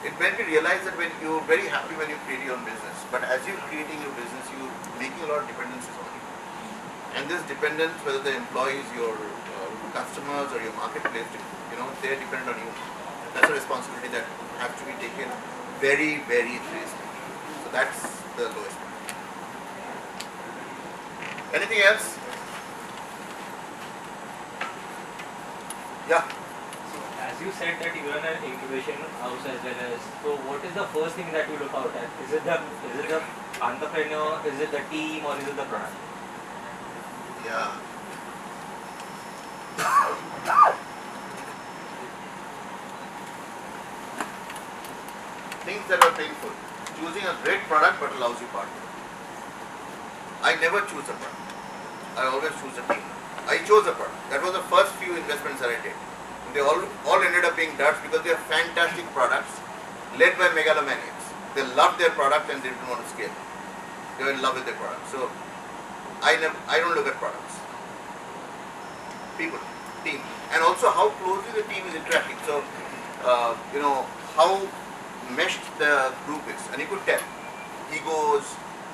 it made me realize that when you're very happy when you create your own business, but as you're creating your business, you're making a lot of dependencies on you. And this dependence, whether the employees, your customers or your marketplace, they're dependent on you. That's a responsibility that has to be taken very, very seriously. So that's the lowest point. Anything else? Yeah. So as you said that you run an incubation house as well as, so what is the first thing that you look out at? Is it the entrepreneur, is it the team, or is it the product? Yeah. Things that are painful. Choosing a great product but a lousy partner. I never choose a product. I always choose a team. I chose a product. That was the first few investments that I did. And they all ended up being duds because they are fantastic products led by megalomaniacs. They loved their product and they didn't want to scale. They were in love with their product. So I don't look at products. People, team, and also how closely the team is interacting. So how meshed the group is, and you could tell egos,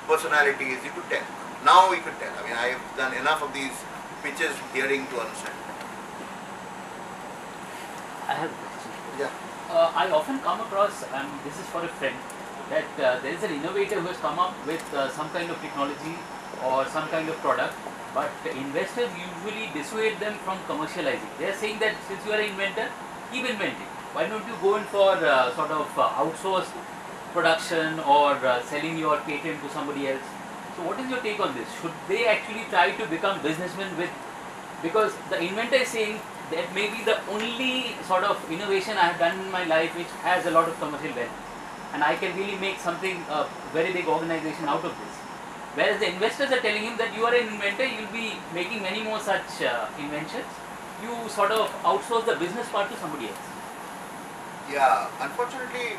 personalities. You could tell. Now we could tell. I mean, I've done enough of these pitches, hearing to understand. I have a question. Yeah. I often come across, and this is for a friend, that there is an innovator who has come up with some kind of technology or some kind of product, but investors usually dissuade them from commercializing. They are saying that since you are an inventor, keep inventing. Why don't you go in for sort of outsourced production or selling your patent to somebody else? So what is your take on this? Should they actually try to become businessmen with, because the inventor is saying that may be the only sort of innovation I have done in my life which has a lot of commercial value, and I can really make something, a very big organization out of this. Whereas the investors are telling him that you are an inventor, you will be making many more such inventions. You sort of outsource the business part to somebody else. Yeah, unfortunately,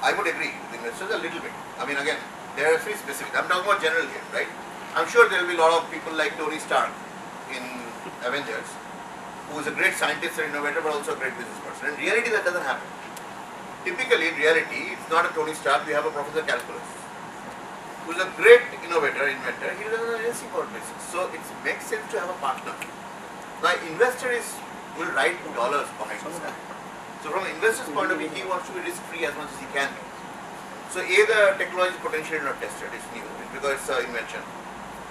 I would agree with investors a little bit. I mean, again, they are very specific. I'm talking about general here, right? I'm sure there will be a lot of people like Tony Stark in Avengers, who is a great scientist and innovator, but also a great business person. In reality, that doesn't happen. Typically, in reality, it's not a Tony Stark. We have a Professor Calculus, who is a great innovator, inventor. He doesn't know anything about business. So it makes sense to have a partner. Now, investor will write dollars behind this guy. So from an investor's point of view, he wants to be risk-free as much as he can be. So the technology is potentially not tested, it's new, because it's an invention.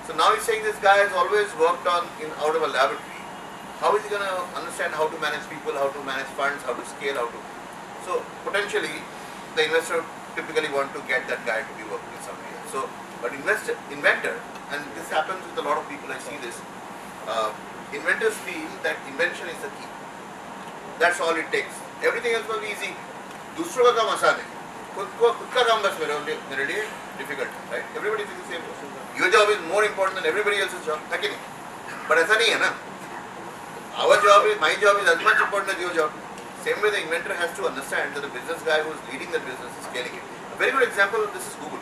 So now he's saying this guy has always worked out of a laboratory. How is he going to understand how to manage people, how to manage funds, how to scale, So potentially, the investor typically want to get that guy to be working with somebody else. So, but inventor, and this happens with a lot of people, I see this, inventors feel that invention is the key. That's all it takes. Everything else will be easy. दूसरों का काम आसान है. खुद का काम बस मेरे लिए difficult है, right? Everybody thinks the same. Your job is more important than everybody else's job. है कि नहीं? But ऐसा नहीं है ना. My job is as much important as your job. Same way the inventor has to understand that the business guy who is leading the business is scaling it. A very good example of this is Google.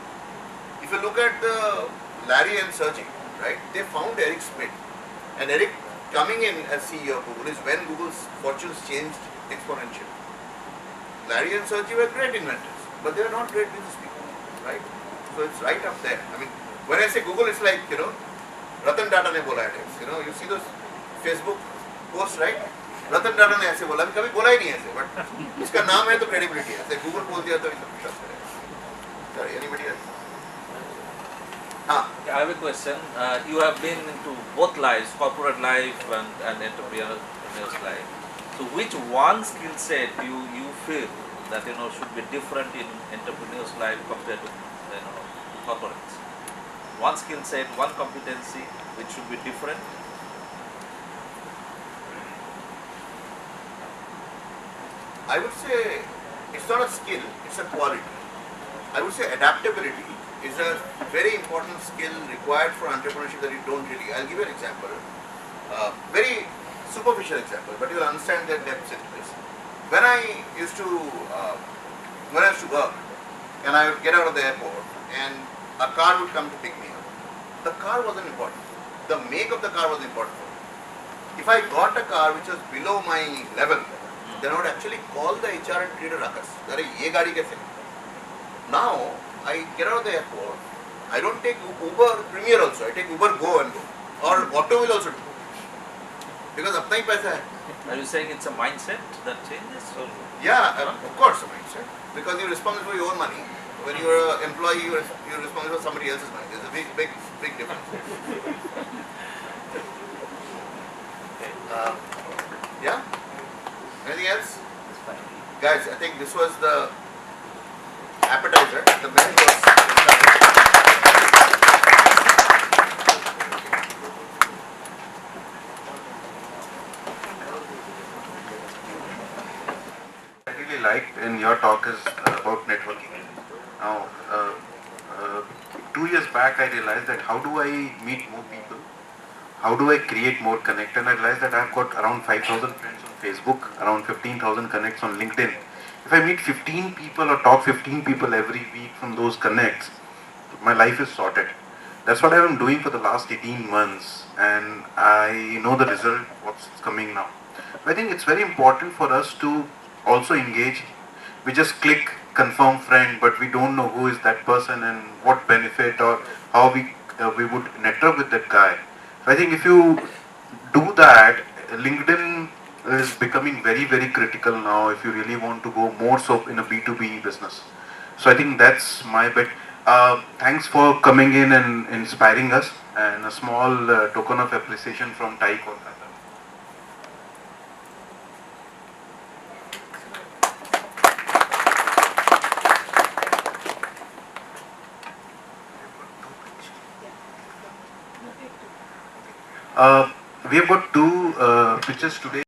If you look at the Larry and Sergey, right? They found Eric Schmidt, and Eric coming in as CEO of Google is when Google's fortunes changed exponentially. Larry and Sergey were great inventors, but they are not great business people, right? So it's right up there. I mean, when I say Google, it's like, Ratan Tata ne bola it. You see those Facebook posts, right? Ratan Tata ने ऐसे बोला, कभी बोला ही नहीं ऐसे, but इसका नाम है तो credibility है. ऐसे Google बोल दिया तो सब विश्वास करेगा. Sorry, anybody else? I have a question. You have been into both lives, corporate life and entrepreneur's life. So which one skill set you feel that should be different in entrepreneur's life compared to corporates? One skill set, one competency which should be different. I would say it's not a skill, it's a quality. I would say adaptability is a very important skill required for entrepreneurship that you don't really. I'll give you an example, very superficial example, but you'll understand the depths in this. When I used to work, and I would get out of the airport, and a car would come to pick me up. The car wasn't important. The make of the car was important for me. If I got a car which was below my level, then I would actually call the HR and create a ruckus. That is, ye gaadi kaise? Now, I get out of the airport, I don't take Uber Premier also, I take Uber Go and go. Or Auto will also do. Because apna hi paisa hai. Are you saying it's a mindset that changes? Or? Yeah, of course, a mindset. Because you're responsible for your own money. When you're an employee, you're responsible for somebody else's money. There's a big difference. Yeah? Anything else? Guys, I think this was the appetizer. The main course. I really liked in your talk is about networking. Now, 2 years back, I realized that how do I meet more people? How do I create more connect? And I realized that I've got around 5,000 friends on Facebook, around 15,000 connects on LinkedIn. If I meet 15 people or talk 15 people every week from those connects, my life is sorted. That's what I've been doing for the last 18 months, and I know the result, what's coming now. I think it's very important for us to also engage. We just click confirm friend, but we don't know who is that person and what benefit or how we would network with that guy. So I think if you do that, LinkedIn is becoming very critical now if you really want to go more so in a B2B business. So I think that's my bet. Thanks for coming in and inspiring us, and a small token of appreciation from Tai Kolkata. We have got two pictures today.